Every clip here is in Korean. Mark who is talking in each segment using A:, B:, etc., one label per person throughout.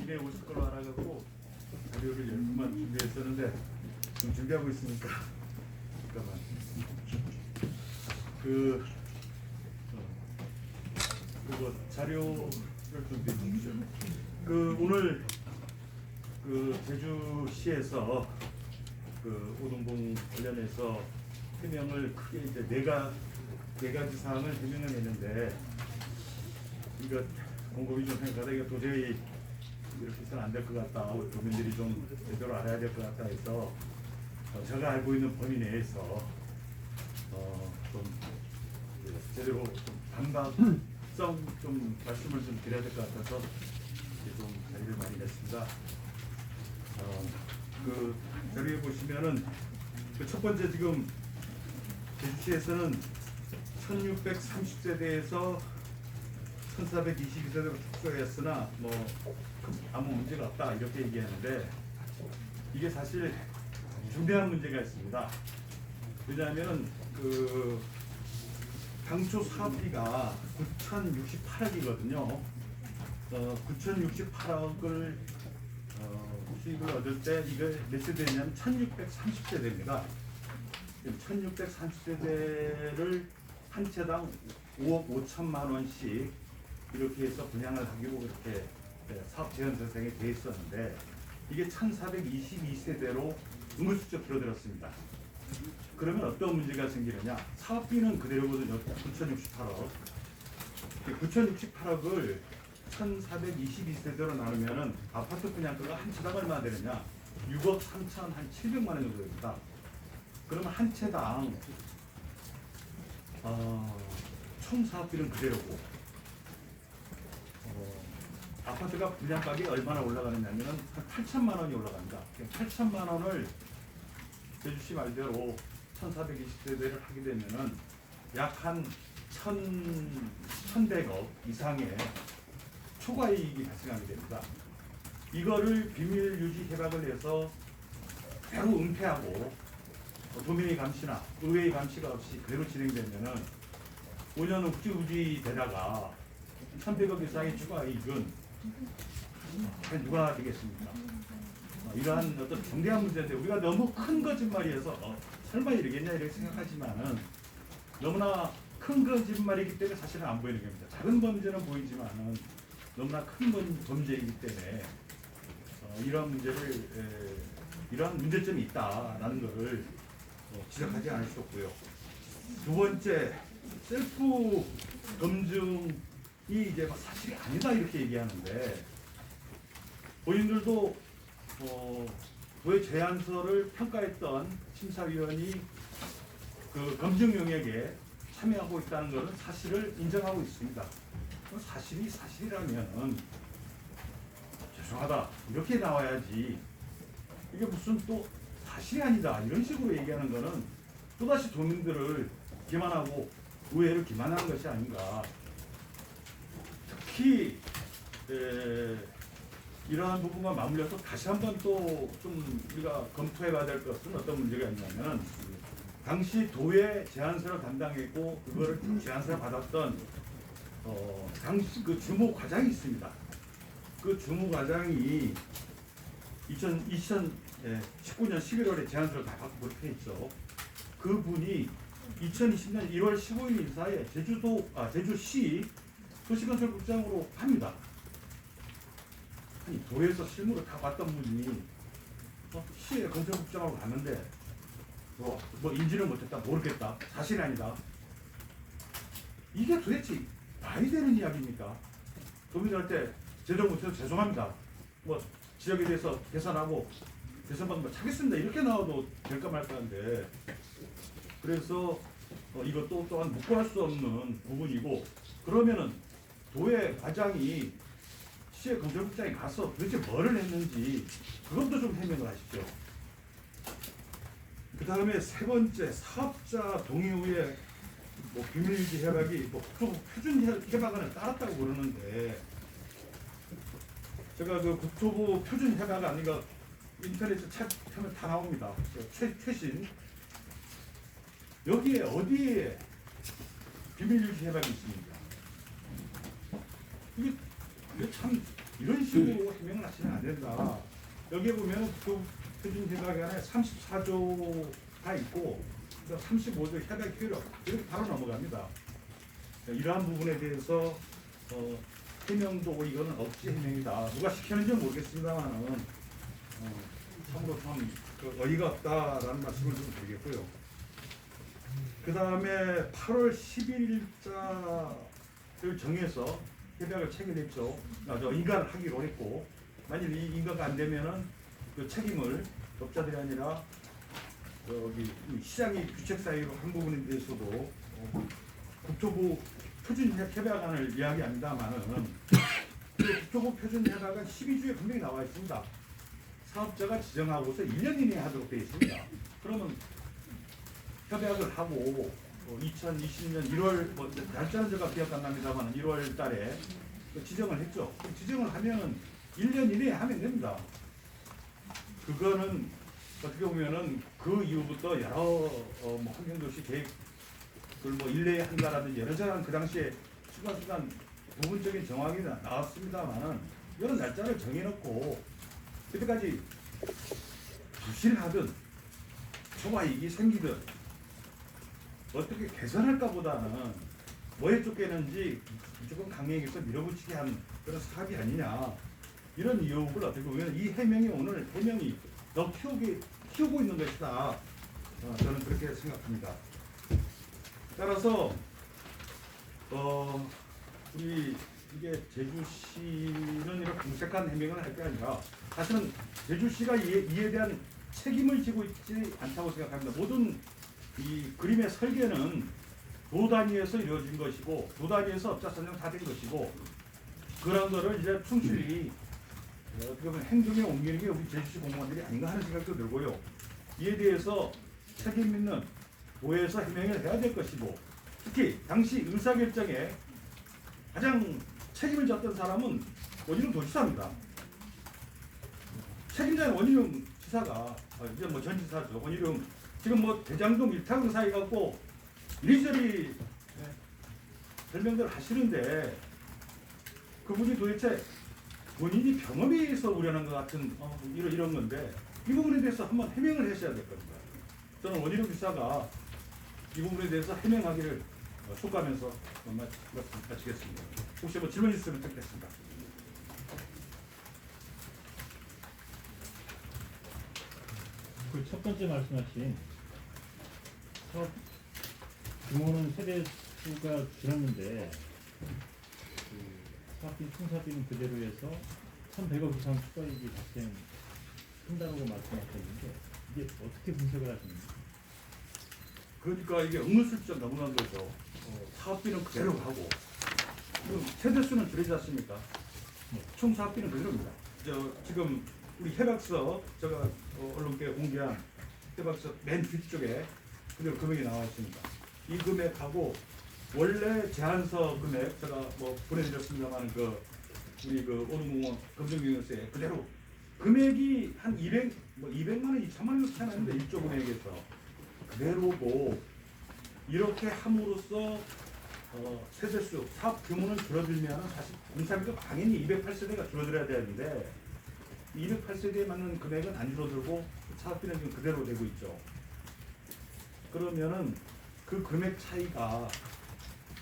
A: 아침에 오실 걸로 알아갖고 자료를 10분만 준비했었는데 지금 준비하고 있으니까 잠깐만 그거 자료를 준비해 주십시오. 오늘 제주시에서 오동봉 관련해서 해명을 크게 이제 네 가지 사항을 해명을 했는데, 이거 곰곰이 좀 생각하다 이거 도저히 이렇게 해서는 안 될 것 같다, 도민들이 좀 제대로 알아야 될 것 같다 해서 제가 알고 있는 범위 내에서 좀 제대로 좀 반박성 좀 말씀을 좀 드려야 될 것 같아서 좀 자리를 많이 냈습니다. 자료에 보시면은 첫 번째, 지금 제주시에서는 1630세대에서 1422세대로 축소했으나 아무 문제가 없다 이렇게 얘기하는데, 이게 사실 중대한 문제가 있습니다. 왜냐하면 당초 사업비가 9,068억이거든요. 9,068억을 수익을 얻을 때 이게 몇 세대냐면 1630세대입니다. 1630세대를 한 채당 5억 5천만 원씩 이렇게 해서 분양을 하기로 이렇게 사업 제한 설정이 되어 있었는데, 이게 1422세대로 은근슬쩍 줄어들었습니다. 그러면 어떤 문제가 생기느냐? 사업비는 그대로거든요. 9,068억. 9,068억을 1422세대로 나누면은 아파트 분양가가 한 채당 얼마 되느냐? 6억 3,700만 원 정도 됩니다. 그러면 한 채당 총 사업비는 그대로고, 아파트가 분양가격이 얼마나 올라가느냐면 한 8천만 원이 올라갑니다. 8천만 원을 제주시 말대로 1420세대를 하게 되면은 약 한 1,100억 이상의 초과이익이 발생하게 됩니다. 이거를 비밀 유지 협약을 해서 바로 은폐하고 도민의 감시나 의회의 감시가 없이 그대로 진행되면은 5년 욱지우지 되다가 1,100억 이상의 추가이익은 누가 되겠습니까? 이러한 어떤 중대한 문제인데, 우리가 너무 큰 거짓말이어서 설마 이러겠냐 이렇게 생각하지만은 너무나 큰 거짓말이기 때문에 사실은 안 보이는 겁니다. 작은 범죄는 보이지만은 너무나 큰 범죄이기 때문에 이러한 이러한 문제점이 있다라는 것을 지적하지 않을 수 없고요. 두 번째, 셀프 검증이 이제 사실이 아니다 이렇게 얘기하는데, 본인들도 도의 제안서를 평가했던 심사위원이 검증 영역에 참여하고 있다는 것은 사실을 인정하고 있습니다. 사실이 사실이라면 죄송하다 이렇게 나와야지, 이게 무슨 또 사실이 아니다 이런 식으로 얘기하는 것은 또다시 도민들을 기만하고 의회를 기만하는 것이 아닌가. 특히 이러한 부분과 맞물려서 다시 한번 또 좀 우리가 검토해 봐야 될 것은 어떤 문제가 있냐면, 당시 도의 제안서를 담당했고 그거를 제안서를 받았던 당시 주무 과장이 있습니다. 그 주무 과장이 2019년 11월에 제안서를 다 받고 그렇게 했죠. 그분이 2020년 1월 15일 인사에 제주시 도시건설국장으로 합니다. 아니, 도에서 실무를 다 봤던 분이 시의 건설국장으로 갔는데 뭐 인지는 못했다, 모르겠다, 사실이 아니다. 이게 도대체 말이 되는 이야기입니까? 도민들한테 제대로 못해서 죄송합니다, 뭐 지역에 대해서 계산하고 계산받는 거 차겠습니다 이렇게 나와도 될까 말까한데, 그래서 이것도 또한 묵고할 수 없는 부분이고, 그러면은 도의 과장이 시의 건설국장에 가서 도대체 뭐를 했는지 그것도 좀 해명을 하십시오. 그 다음에 세 번째, 사업자 동의 후에 비밀유지 협약이 표준 협약안을 따랐다고 그러는데, 제가 국토부 표준 협약 아니가 인터넷에 찾으면 다 나옵니다. 최신 여기에 어디에 비밀유지 협약이 있습니까? 이게 참 이런 식으로 해명을 하시면 안 된다. 여기에 보면 그 표준 협약에 안에 34조가 있고 35조 협약 효력 이렇게 바로 넘어갑니다. 이러한 부분에 대해서 해명도 이거는 억지 해명이다. 누가 시켰는지 모르겠습니다만은 참으로 참 어이가 없다라는 말씀을 좀 드리겠고요. 그 다음에 8월 10일자를 정해서 협약을 체결했죠. 인가를 하기로 했고, 만일 이 인가가 안 되면은 그 책임을 업자들이 아니라 여기 시장이 규책 사유로 한 부분에 대해서도 국토부 표준 협약안을 이야기합니다만은 그 국토부 표준 협약안 12조에 분명히 나와 있습니다. 사업자가 지정하고서 1년 이내에 하도록 되어 있습니다. 그러면 협약을 하고 2020년 1월 날짜는 제가 기억 안 납니다만 1월 달에 지정을 했죠. 지정을 하면은 1년 이내에 하면 됩니다. 그거는 어떻게 보면은 그 이후부터 여러 환경도시 계획을 일내에 한다라든지 여러저런 그 당시에 순간순간 부분적인 정황이 나왔습니다만은 이런 날짜를 정해놓고 그때까지 부실하든 초과 이익이 생기든 어떻게 개선할까 보다는 뭐에 쫓기는지 무조건 강행해서 밀어붙이게 한 그런 사업이 아니냐 이런 의혹을 어떻게 보면 이 해명이 오늘 해명이 더 키우고 있는 것이다. 저는 그렇게 생각합니다. 따라서 우리 이게 제주시는 이런 공색한 해명을 할 게 아니라 사실은 제주시가 이에 대한 책임을 지고 있지 않다고 생각합니다. 모든 이 그림의 설계는 도 단위에서 이루어진 것이고 도 단위에서 업자 선정 다 된 것이고 그런 거를 이제 충실히 어떻게 보면 행동에 옮기는 게 우리 제주시 공무원들이 아닌가 하는 생각도 들고요. 이에 대해서 책임 있는 도에서 해명을 해야 될 것이고 특히 당시 의사결정에 가장 책임을 졌던 사람은 원희룡 도지사입니다. 책임자는 원희룡 지사가 이제 뭐 전 지사죠. 원희룡 지금 뭐 대장동 일타강 사이 갖고 이리저리 별명들 하시는데 그분이 도대체 본인이 병업에 의해서 우려한 것 같은 이런 건데 이 부분에 대해서 한번 해명을 하셔야 될 겁니다. 저는 원희룡 지사가 이 부분에 대해서 해명하기를 촉구하면서 마치겠습니다. 혹시 뭐 질문 있으면 듣겠습니다.
B: 그 첫 번째 말씀하신 사업 규모는 세대 수가 줄었는데 그 사업비 총사비는 그대로 해서 1,100억 이상 추가이익이 발생한다고 말씀하셨는데 이게 어떻게 분석을 하십니까?
A: 그러니까 이게 은근슬쩍 넘어간 거죠. 사업비는 그대로 하고 세대수는 줄이지 않습니까? 총 사업비는 그대로입니다. 지금 우리 협약서 제가 언론께 공개한 협약서 맨 뒤쪽에 그대로 금액이 나와 있습니다. 이 금액하고 원래 제한서 금액 제가 뭐 보내드렸습니다만 우리 오른공무원 검정경영서에 그대로 금액이 한 200만 원, 2천만 원 차이 나는데 1조 금액에서 그대로고 이렇게 함으로써 세대수, 사업 규모는 줄어들면 사실 공사비도 당연히 208세대가 줄어들어야 되는데 208세대에 맞는 금액은 안 줄어들고 사업비는 지금 그대로 되고 있죠. 그러면은 그 금액 차이가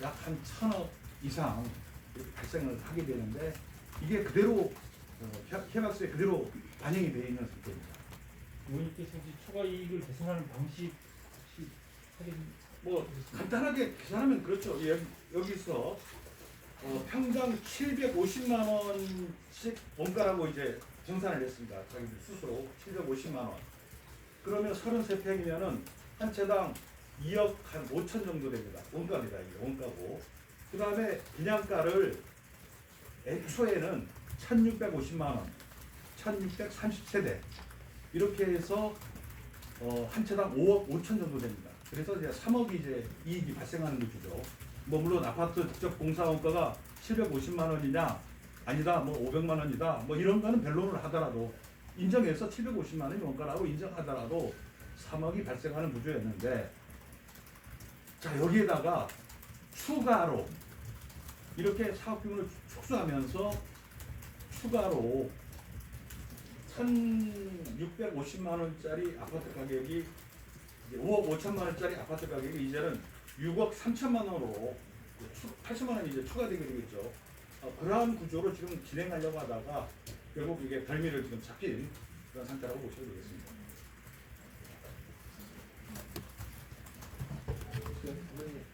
A: 약 한 1,000억 이상 발생을 하게 되는데 이게 그대로 협약서에 그대로 반영이 되어 있는 상태입니다.
B: 의원님께서 혹시 초과 이익을 계산하는 방식 혹시 확인?
A: 뭐 간단하게 계산하면 그렇죠. 여기서 평당 750만 원씩 원가라고 이제 정산을 했습니다. 자기들 스스로 750만 원. 그러면 33평이면은 한 채당 2억 한 5천 정도 됩니다. 원가입니다. 이게 원가고. 그 다음에 분양가를 애초에는 1,650만 원, 1,630세대 이렇게 해서 한 채당 5억 5천 정도 됩니다. 그래서 이제 3억이 이제 이익이 발생하는 거죠. 뭐 물론 아파트 직접 공사 원가가 750만 원이냐 아니다 뭐 500만 원이다 뭐 이런 거는 변론을 하더라도 인정해서 750만 원이 원가라고 인정하더라도 3억이 발생하는 구조였는데 자 여기에다가 추가로 이렇게 사업 규모를 축소하면서 추가로 1,650만 원짜리 아파트 가격이 이제 5억 5천만 원짜리 아파트 가격이 이제는 6억 3천만 원으로 80만 원이 이제 추가되게 되겠죠. 그러한 구조로 지금 진행하려고 하다가 결국 이게 별미를 지금 잡힌 그런 상태라고 보셔도 되겠습니다.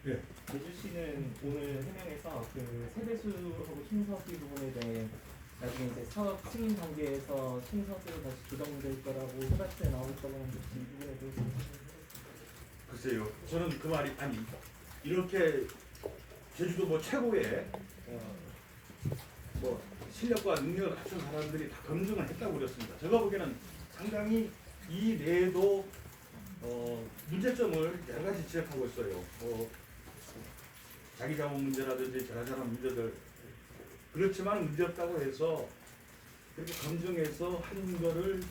A: 예.
C: 제주시는 오늘 해명에서 그 세대수하고 신서수 부분에 대해 나중에 이제 사업 승인 단계에서 신서수로 다시 조정될 거라고 해봤을 때 나올 거라고 하는데 이 부분에 대해서
A: 글쎄요. 저는 그 말이 아니 이렇게 제주도 뭐 최고의 뭐 실력과 능력을 갖춘 사람들이 다 검증을 했다고 그랬습니다. 제가 보기에는 상당히 이 내에도 문제점을 여러 가지 지적하고 있어요. 자기 자본 문제라든지 자라자란 문제들 그렇지만 문제없다고 해서 그렇게 검증해서 한 거를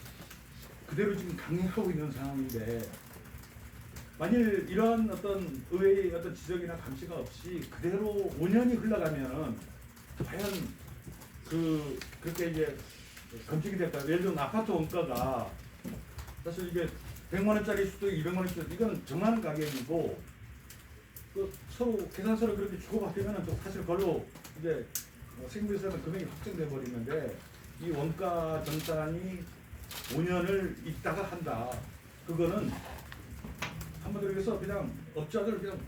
A: 그대로 지금 강행하고 있는 상황인데 만일 이러한 어떤 의회의 어떤 지적이나 감시가 없이 그대로 5년이 흘러가면은 과연 그렇게 이제 검증이 될까요? 예를 들면 아파트 원가가 사실 이게 100만 원짜리 수도 200만 원짜리 수도 이건 정하는 가격이고 서로 계산서를 그렇게 주고받으면은 또 사실 그걸로 이제 세금에서는 금액이 확정돼 버리는데 이 원가 정산이 5년을 있다가 한다. 그거는 한마디로 해서 그냥 업자들 그냥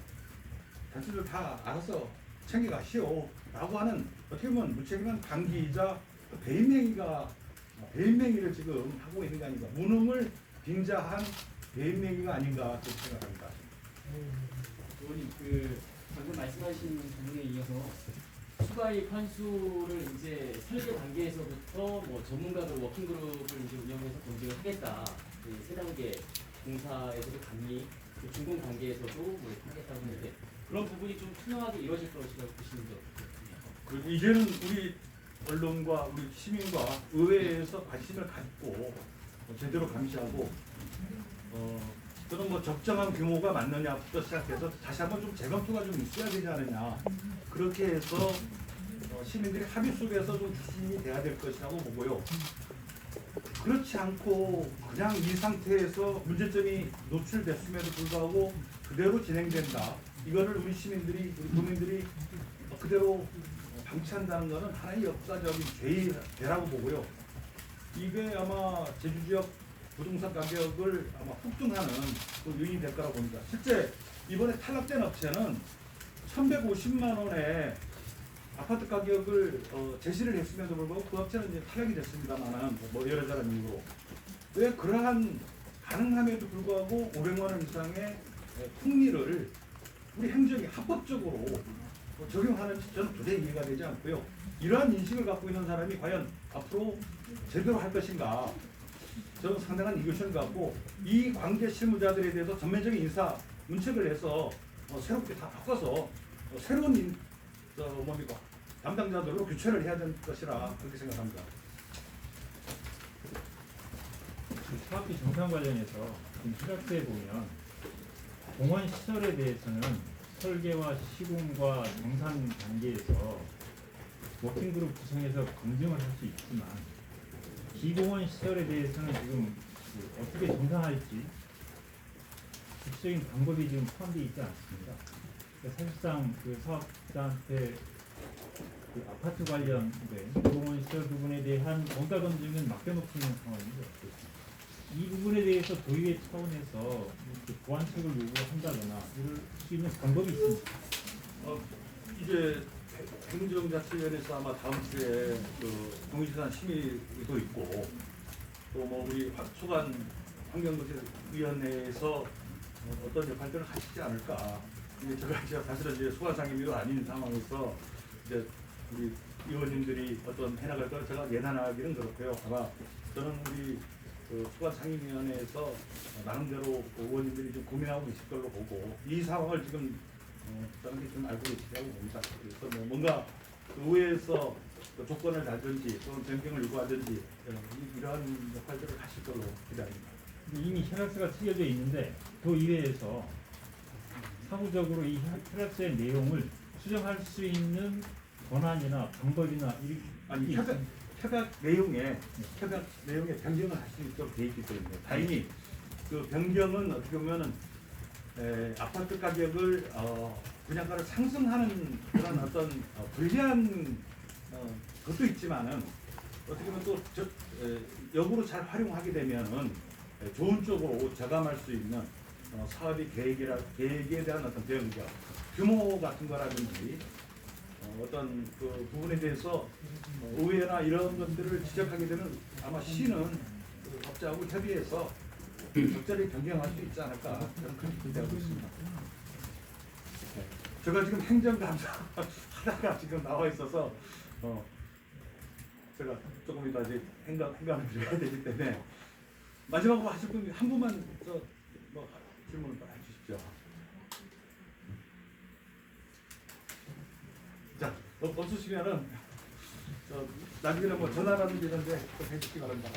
A: 단체들 다 알아서 챙겨가시오 라고 하는 어떻게 보면 무책임한 방기이자 배임행위를 지금 하고 있는 게 아닌가, 무능을 빙자한 배임행위가 아닌가 그렇게 생각합니다.
D: 의원님 방금 말씀하신 부분에 이어서 추가이익 환수를 이제 설계 단계에서부터 뭐 전문가들 워킹그룹을 이제 운영해서 검증을 하겠다. 세 단계 공사에서도 감리, 준공 단계에서도 뭐 이렇게 하겠다고 하는데 그런 부분이 좀 투명하게 이루어질 것이라고 보시는데
A: 그리고 이제는 우리 언론과 우리 시민과 의회에서 관심을 갖고 제대로 감시하고 또는 뭐 적정한 규모가 맞느냐부터 시작해서 다시 한번 좀 재검토가 좀 있어야 되지 않느냐, 그렇게 해서 시민들이 합의 속에서 좀 추진이 돼야 될 것이라고 보고요. 그렇지 않고 그냥 이 상태에서 문제점이 노출됐음에도 불구하고 그대로 진행된다. 이거를 우리 시민들이, 우리 국민들이 그대로 방치한다는 것은 하나의 역사적인 죄라고 보고요. 이게 아마 제주 지역 부동산 가격을 아마 폭등하는 그 요인이 될 거라고 봅니다. 실제 이번에 탈락된 업체는 1,150만 원에 아파트 가격을 제시를 했음에도 불구하고 그 업체는 이제 탈락이 됐습니다만은 뭐 여러저런 이유로 왜 그러한 가능함에도 불구하고 500만 원 이상의 풍리를 우리 행정이 합법적으로 적용하는지 저는 도저히 이해가 되지 않고요. 이러한 인식을 갖고 있는 사람이 과연 앞으로 제대로 할 것인가, 저는 상당한 이견을 갖고 이 관계 실무자들에 대해서 전면적인 인사 문책을 해서 새롭게 다 바꿔서 새로운 담당자들로 교체를 해야 될 것이라 그렇게 생각합니다.
B: 사업비 정산 관련해서 지금 시각대에 보면 공원 시설에 대해서는 설계와 시공과 정산 단계에서 워킹그룹 구성해서 검증을 할 수 있지만 기공원 시설에 대해서는 지금 어떻게 정산할지 구체적인 방법이 지금 포함되어 있지 않습니다. 그러니까 사실상 그 사업자한테 그 아파트 관련된 기공원 시설 부분에 대한 원가 검증은 맡겨놓고 있는 상황인데 이 부분에 대해서 도의회 차원에서 보완책을 요구한다거나 이럴 수 있는 방법이 있습니다.
A: 이제 행정자치위원회에서 아마 다음 주에 그 동의재산 심의도 있고 또 뭐 우리 소관 환경도시위원회에서 어떤 역할들을 하시지 않을까. 이게 제가 사실은 이제 소관 상임위도 아닌 상황에서 이제 우리 의원님들이 어떤 해나갈 걸 제가 예단하기는 그렇고요. 아마 저는 우리 소관 상임위원회에서 나름대로 의원님들이 좀 고민하고 계실 걸로 보고 이 상황을 지금 저는 좀 알고 계시다고 봅니다. 그래서 뭐 뭔가 의회에서 조건을 달든지 또는 변경을 요구하든지 이러한 역할들을 하실 걸로 기대합니다.
B: 이미 혈압수가 틀려져 있는데 도의회에서 사후적으로 이 혈압수의 내용을 수정할 수 있는 권한이나 방법이나
A: 아니 협약 내용에 변경을 할 수 있도록 돼 있기 때문에 다행히 그 변경은 어떻게 보면은 아파트 가격을 분양가를 상승하는 그런 어떤 불리한 것도 있지만은 어떻게 보면 또 역으로 잘 활용하게 되면은 좋은 쪽으로 저감할 수 있는 사업의 계획에 대한 어떤 변경, 규모 같은 거라든지 어떤 그 부분에 대해서 의회나 이런 것들을 지적하게 되면 아마 시는 그 업자하고 협의해서 적절히 변경할 수 있지 않을까 저는 그렇게 기대하고 있습니다. 제가 지금 행정감사 하다가 지금 나와 있어서 제가 조금 이따 이제 행감을 드려야 되기 때문에 마지막으로 하실 분 한 분만 뭐 질문을 해주십시오. 자, 없으시면은 나중에는 뭐 전화라든지 이런데 좀 해주시기 바랍니다.